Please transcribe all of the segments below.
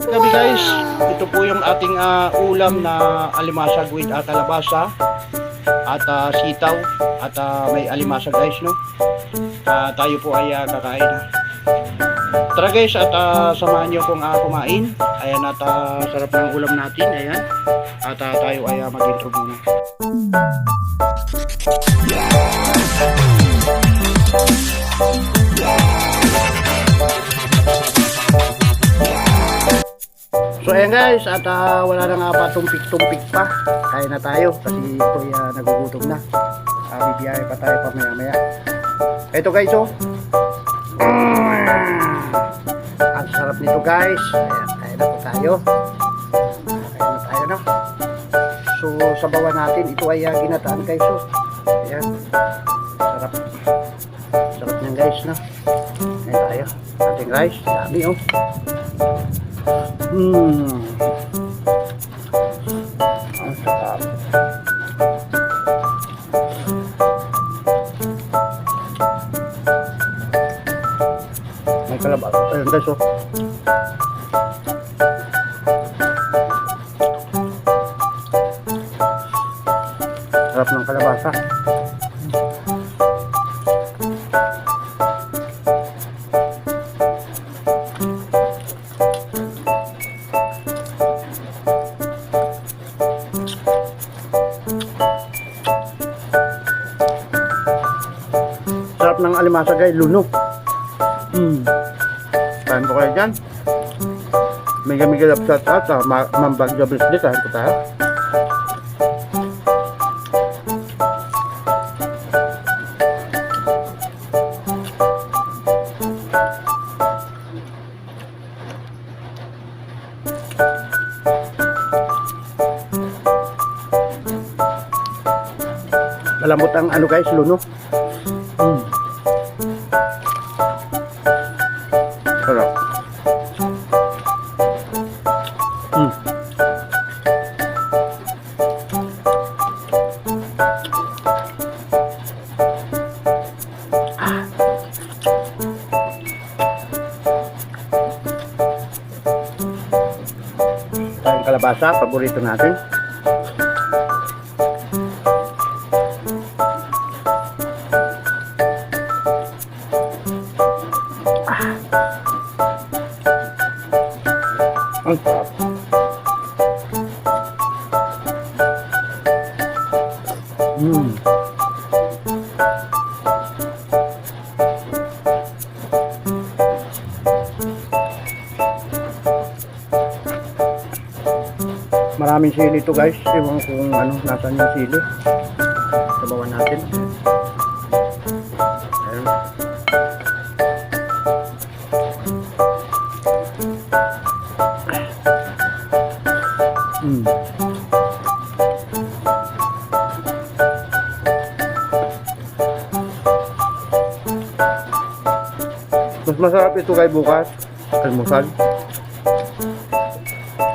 Gabi guys, ito po yung ating ulam na alimasag with talabasa at sitaw at may alimasag guys, no? Tayo po ay kakain. Tara guys at samahan nyo kung kumain. Ayan at sarap ng ulam natin, ayan. At tayo ay mag-intro muna. So ayan guys, at wala na nga pa tumpik-tumpik pa. Kaya na tayo kasi ito ay nagugutom na. Bibiyahe pa tayo pa maya-maya. Ito guys, oh. Ang sarap nito guys. Ayan, kaya na po tayo. Kaya na tayo na. So sabawan natin, ito ay ginataan guys, oh. Ayan. Sarap. Sarap niyan guys, no? Ayan tayo. Ating rice, dami oh. Ang sarap. May kalabasa. Ayun guys, oh. Sarap ng kalabasa. Sarap ng alimasa guys, luno. Kain po kayo dyan. Mega lapsat at mambag jobs din, kain po tayo. Malambot ang ano guys, luno. Sarap. Tayong kalabasa, paborito natin. Ang sarap. Maraming sili ito guys. Ewan kung ano, nasan yung sili. Sabawan natin. Ayan. Mas masarap ito kay bukas almusal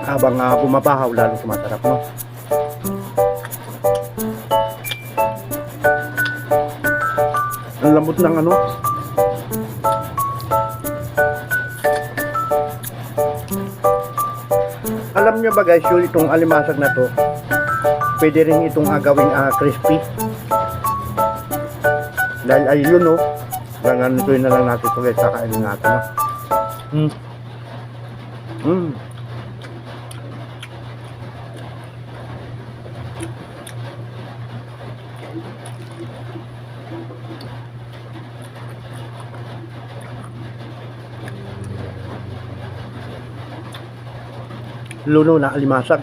habang bumabahaw, lalo sumasarap, no? Ang lambot ng ano. Alam nyo ba guys, yung itong alimasag na to, pwede rin itong gawing crispy. Dahil ayun, no? Ganituin na lang natin ito guys, kakainin natin, no? Luno na alimasag.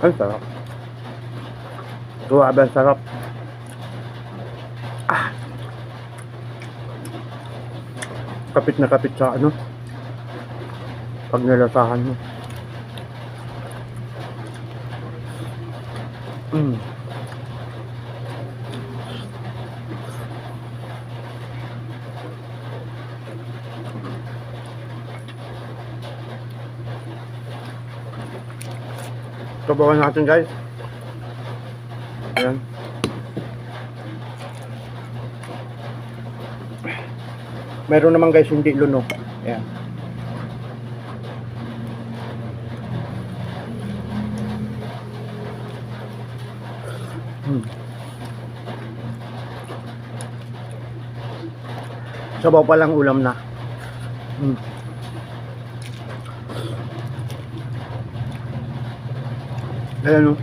Ang sarap. Grabe ang sarap. Kapit na kapit sa ano, pag nilasahan mo. Sabawan natin guys. Ayan. Meron naman guys hindi luno. Ayan. Sabaw pa lang ulam na. Ayan o.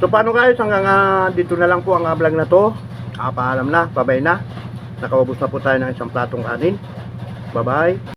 So paano guys, hanggang dito na lang po ang vlog na to. Paalam na, babay na. Nakaubos na po tayo ng isang platong kanin. Bye bye.